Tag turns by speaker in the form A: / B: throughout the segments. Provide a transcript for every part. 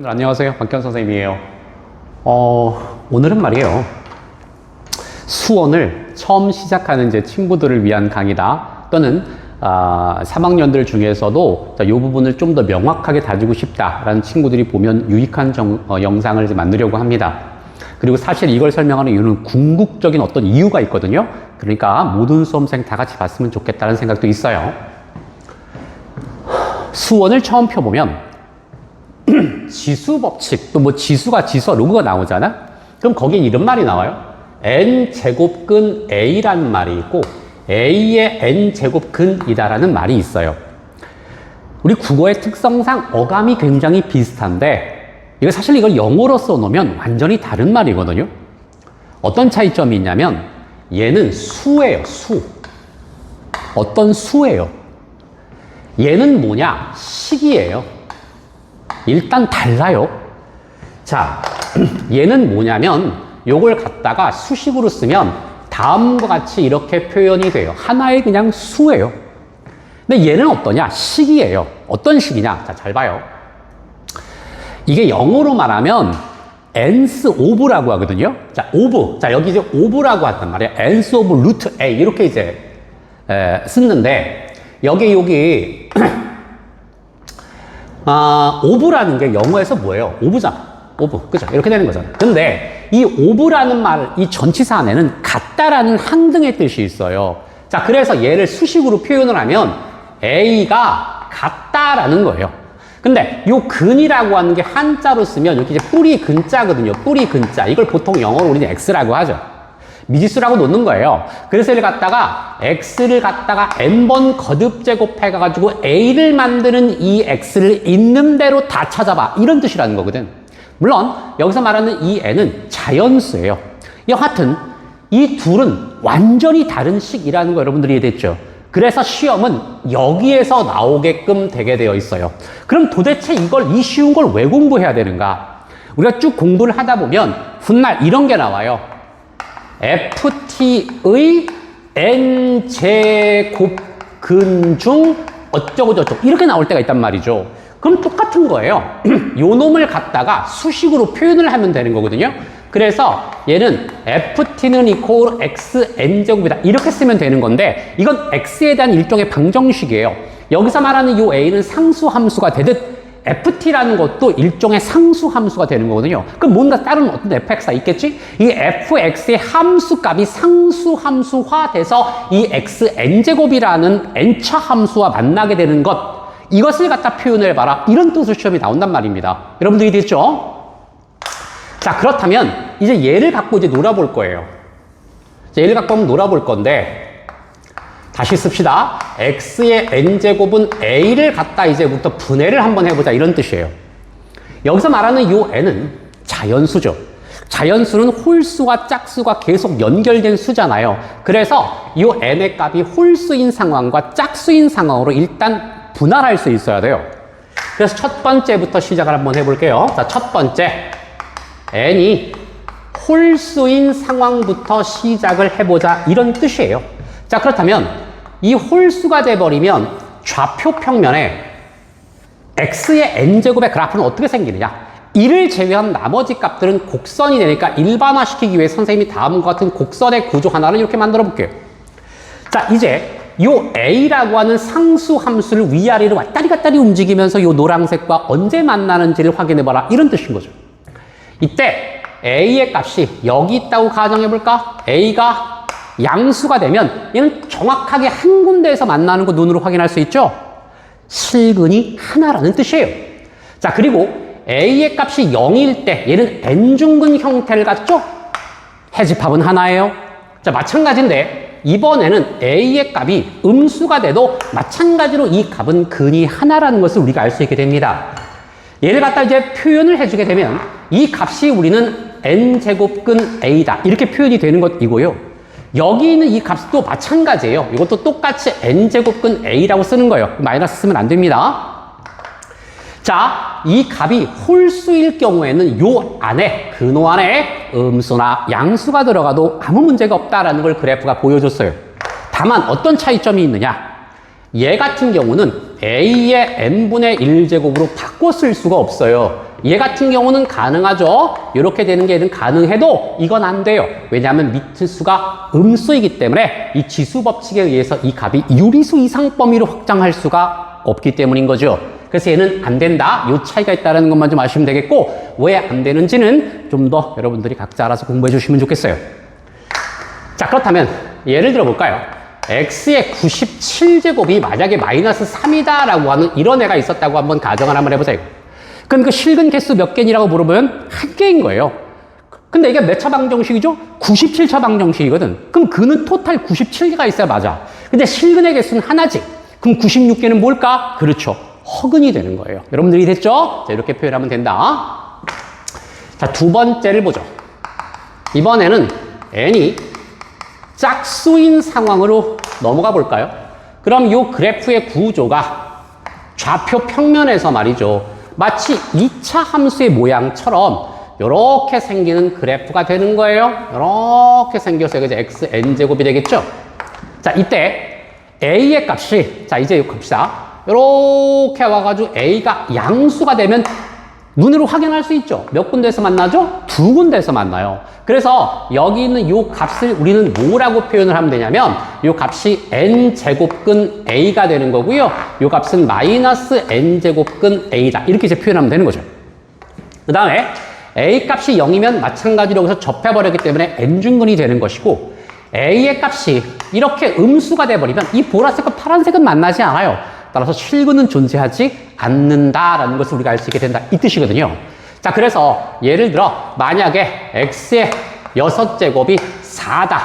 A: 안녕하세요. 박현 선생님이에요. 오늘은 말이에요. 수원을 처음 시작하는 제 친구들을 위한 강의다. 또는 3학년들 중에서도 이 부분을 좀 더 명확하게 다지고 싶다라는 친구들이 보면 유익한 영상을 만들려고 합니다. 그리고 사실 이걸 설명하는 이유는 궁극적인 어떤 이유가 있거든요. 그러니까 모든 수험생 다 같이 봤으면 좋겠다는 생각도 있어요. 수원을 처음 펴보면 지수 법칙, 또 뭐 지수가 지수 로그가 나오잖아? 그럼 거기에 이런 말이 나와요. n제곱근 a라는 말이 있고 a의 n제곱근이다라는 말이 있어요. 우리 국어의 특성상 어감이 굉장히 비슷한데 사실 이걸 영어로 써놓으면 완전히 다른 말이거든요. 어떤 차이점이 있냐면 얘는 수예요, 수. 어떤 수예요. 얘는 뭐냐? 식이에요. 일단 달라요. 자, 얘는 뭐냐면 요걸 갖다가 수식으로 쓰면 다음과 같이 이렇게 표현이 돼요. 하나의 그냥 수예요. 근데 얘는 어떠냐? 식이에요. 어떤 식이냐? 자, 잘 봐요. 이게 영어로 말하면 nth of라고 하거든요. 자, of. 자, 여기 이제 of라고 한단 말이에요. nth of root a 이렇게 이제 쓰는데 여기 of라는 게 영어에서 뭐예요? of잖아. of. 그죠? 이렇게 되는 거잖아. 근데 이 of라는 말, 이 전치사 안에는 같다라는 항등의 뜻이 있어요. 자, 그래서 얘를 수식으로 표현을 하면 a가 같다라는 거예요. 근데 요 근이라고 하는 게 한자로 쓰면 여기 이제 뿌리 근자거든요. 뿌리 근자. 이걸 보통 영어로 우리는 x라고 하죠. 미지수라고 놓는 거예요. 그래서 이를 갖다가 x를 갖다가 n번 거듭 제곱해가지고 a를 만드는 이 x를 있는 대로 다 찾아봐. 이런 뜻이라는 거거든. 물론 여기서 말하는 이 n은 자연수예요. 여하튼 이 둘은 완전히 다른 식이라는 거 여러분들이 이해됐죠? 그래서 시험은 여기에서 나오게끔 되게 되어 있어요. 그럼 도대체 이 쉬운 걸 왜 공부해야 되는가? 우리가 쭉 공부를 하다 보면 훗날 이런 게 나와요. ft의 n제곱근 중 어쩌고저쩌고 이렇게 나올 때가 있단 말이죠. 그럼 똑같은 거예요. 요 놈을 갖다가 수식으로 표현을 하면 되는 거거든요. 그래서 얘는 ft는 equal x n제곱이다 이렇게 쓰면 되는 건데 이건 x에 대한 일종의 방정식이에요. 여기서 말하는 요 a는 상수함수가 되듯 ft라는 것도 일종의 상수함수가 되는 거거든요. 그럼 뭔가 다른 어떤 fx가 있겠지? 이 fx의 함수값이 상수함수화 돼서 이 x n제곱이라는 n차 함수와 만나게 되는 것, 이것을 갖다 표현해봐라. 이런 뜻으로 시험이 나온단 말입니다. 여러분들이 됐죠? 자, 그렇다면 이제 얘를 갖고 이제 놀아볼 거예요. 얘를 갖고 한번 놀아볼 건데 다시 씁시다. x의 n제곱은 a를 갖다 이제부터 분해를 한번 해보자 이런 뜻이에요. 여기서 말하는 요 n은 자연수죠. 자연수는 홀수와 짝수가 계속 연결된 수잖아요. 그래서 요 n의 값이 홀수인 상황과 짝수인 상황으로 일단 분할할 수 있어야 돼요. 그래서 첫 번째부터 시작을 한번 해볼게요. 자, 첫 번째 n이 홀수인 상황부터 시작을 해보자 이런 뜻이에요. 자, 그렇다면 이 홀수가 돼버리면 좌표 평면에 x의 n제곱의 그래프는 어떻게 생기느냐? 이를 제외한 나머지 값들은 곡선이 되니까 일반화시키기 위해 선생님이 다음과 같은 곡선의 구조 하나를 이렇게 만들어 볼게요. 자, 이제 요 a라고 하는 상수함수를 위아래로 왔다리 갔다리 움직이면서 요 노란색과 언제 만나는지를 확인해봐라 이런 뜻인 거죠. 이때 a의 값이 여기 있다고 가정해볼까? a가 양수가 되면 얘는 정확하게 한 군데에서 만나는 거 눈으로 확인할 수 있죠? 실근이 하나라는 뜻이에요. 자, 그리고 a의 값이 0일 때 얘는 n중근 형태를 갖죠? 해집합은 하나예요. 자, 마찬가지인데 이번에는 a의 값이 음수가 돼도 마찬가지로 이 값은 근이 하나라는 것을 우리가 알 수 있게 됩니다. 얘를 갖다 이제 표현을 해주게 되면 이 값이 우리는 n제곱근 a다 이렇게 표현이 되는 것이고요. 여기 있는 이 값도 마찬가지예요. 이것도 똑같이 n제곱근 a라고 쓰는 거예요. 마이너스 쓰면 안 됩니다. 자, 이 값이 홀수일 경우에는 요 안에, 근호 안에 음수나 양수가 들어가도 아무 문제가 없다라는 걸 그래프가 보여줬어요. 다만 어떤 차이점이 있느냐? 얘 같은 경우는 a의 n분의 1제곱으로 바꿔 쓸 수가 없어요. 얘 같은 경우는 가능하죠. 이렇게 되는 게 얘는 가능해도 이건 안 돼요. 왜냐하면 미트수가 음수이기 때문에 이 지수 법칙에 의해서 이 값이 유리수 이상 범위로 확장할 수가 없기 때문인 거죠. 그래서 얘는 안 된다. 요 차이가 있다는 것만 좀 아시면 되겠고, 왜 안 되는지는 좀 더 여러분들이 각자 알아서 공부해 주시면 좋겠어요. 자, 그렇다면 예를 들어 볼까요? x의 97제곱이 만약에 마이너스 3이다 라고 하는 이런 애가 있었다고 한번 가정을 한번 해보자. 그럼 그 실근 개수 몇 개니라고 물어보면 한 개인 거예요. 근데 이게 몇 차 방정식이죠? 97차 방정식이거든. 그럼 그는 토탈 97개가 있어야 맞아. 근데 실근의 개수는 하나지. 그럼 96개는 뭘까? 그렇죠. 허근이 되는 거예요. 여러분들이 됐죠? 자, 이렇게 표현하면 된다. 자, 두 번째를 보죠. 이번에는 n이 짝수인 상황으로 넘어가 볼까요? 그럼 이 그래프의 구조가 좌표 평면에서 말이죠. 마치 2차 함수의 모양처럼 이렇게 생기는 그래프가 되는 거예요. 이렇게 생겨서 이제 xn제곱이 되겠죠? 자, 이때 a의 값이, 자, 이제 이거 봅시다. 이렇게 와가지고 a가 양수가 되면 눈으로 확인할 수 있죠. 몇 군데에서 만나죠? 두 군데에서 만나요. 그래서 여기 있는 이 값을 우리는 뭐라고 표현을 하면 되냐면 이 값이 n제곱근 a가 되는 거고요. 이 값은 마이너스 n제곱근 a다. 이렇게 이제 표현하면 되는 거죠. 그 다음에 a 값이 0이면 마찬가지로 여기서 접해버렸기 때문에 n중근이 되는 것이고, a의 값이 이렇게 음수가 돼버리면 이 보라색과 파란색은 만나지 않아요. 따라서 실근은 존재하지 않는다라는 것을 우리가 알 수 있게 된다. 이 뜻이거든요. 자, 그래서 예를 들어 만약에 x의 6제곱이 4다.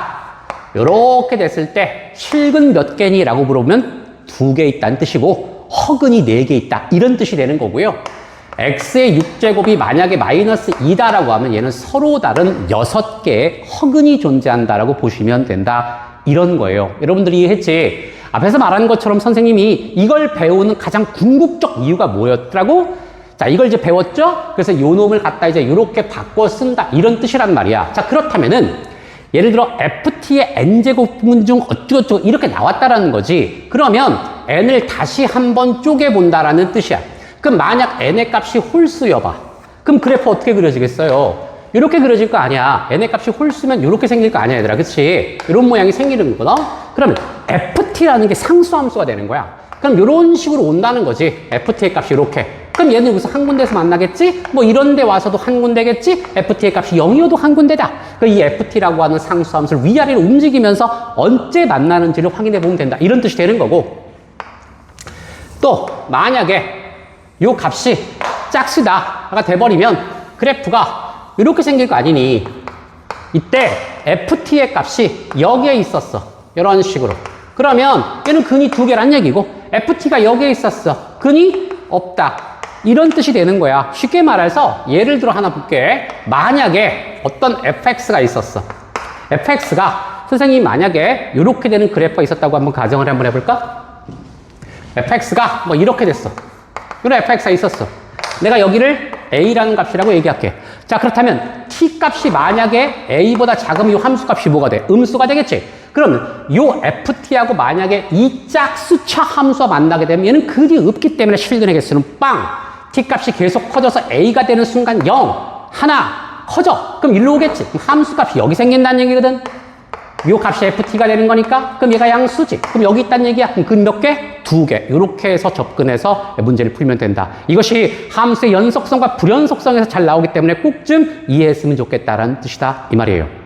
A: 이렇게 됐을 때 실근 몇 개니? 라고 물어보면 2개 있다는 뜻이고 허근이 4개 있다. 이런 뜻이 되는 거고요. x의 6제곱이 만약에 마이너스 2다라고 하면 얘는 서로 다른 6개의 허근이 존재한다라고 보시면 된다. 이런 거예요. 여러분들이 이해했지? 앞에서 말한 것처럼 선생님이 이걸 배우는 가장 궁극적 이유가 뭐였더라고? 자, 이걸 이제 배웠죠? 그래서 요 놈을 갖다 이제 이렇게 바꿔 쓴다. 이런 뜻이란 말이야. 자, 그렇다면은 예를 들어 ft의 n제곱분 중 어쩌고저쩌고 이렇게 나왔다라는 거지. 그러면 n을 다시 한번 쪼개본다라는 뜻이야. 그럼 만약 n의 값이 홀수여봐. 그럼 그래프 어떻게 그려지겠어요? 이렇게 그려질 거 아니야. n의 값이 홀수면 이렇게 생길 거 아니야, 얘들아. 그치? 이런 모양이 생기는 거거든? 그러면 ft라는 게 상수함수가 되는 거야. 그럼 이런 식으로 온다는 거지. ft의 값이 이렇게. 그럼 얘는 여기서 한 군데에서 만나겠지? 뭐 이런 데 와서도 한 군데겠지? ft의 값이 0이어도 한 군데다. 그럼 이 ft라고 하는 상수함수를 위아래로 움직이면서 언제 만나는지를 확인해 보면 된다. 이런 뜻이 되는 거고. 또 만약에 이 값이 짝수다가 돼버리면 그래프가 이렇게 생길 거 아니니 이때 ft의 값이 여기에 있었어. 이런 식으로. 그러면 얘는 근이 2개란 얘기고 ft가 여기에 있었어. 근이 없다. 이런 뜻이 되는 거야. 쉽게 말해서 예를 들어 하나 볼게. 만약에 어떤 fx가 있었어. fx가 선생님이 만약에 이렇게 되는 그래프가 있었다고 한번 가정을 한번 해볼까? fx가 뭐 이렇게 됐어. 이런 fx가 있었어. 내가 여기를 a라는 값이라고 얘기할게. 자, 그렇다면 t 값이 만약에 a보다 작으면 이 함수 값이 뭐가 돼? 음수가 되겠지? 그러면 이 ft하고 만약에 이 짝수차 함수와 만나게 되면 얘는 근이 없기 때문에 실근의 개수는 빵! t 값이 계속 커져서 a가 되는 순간 0, 하나, 커져. 그럼 일로 오겠지? 그럼 함수 값이 여기 생긴다는 얘기거든? 이 값이 ft가 되는 거니까 그럼 얘가 양수지. 그럼 여기 있다는 얘기야. 그럼 근 몇 개? 2개. 이렇게 해서 접근해서 문제를 풀면 된다. 이것이 함수의 연속성과 불연속성에서 잘 나오기 때문에 꼭 좀 이해했으면 좋겠다라는 뜻이다. 이 말이에요.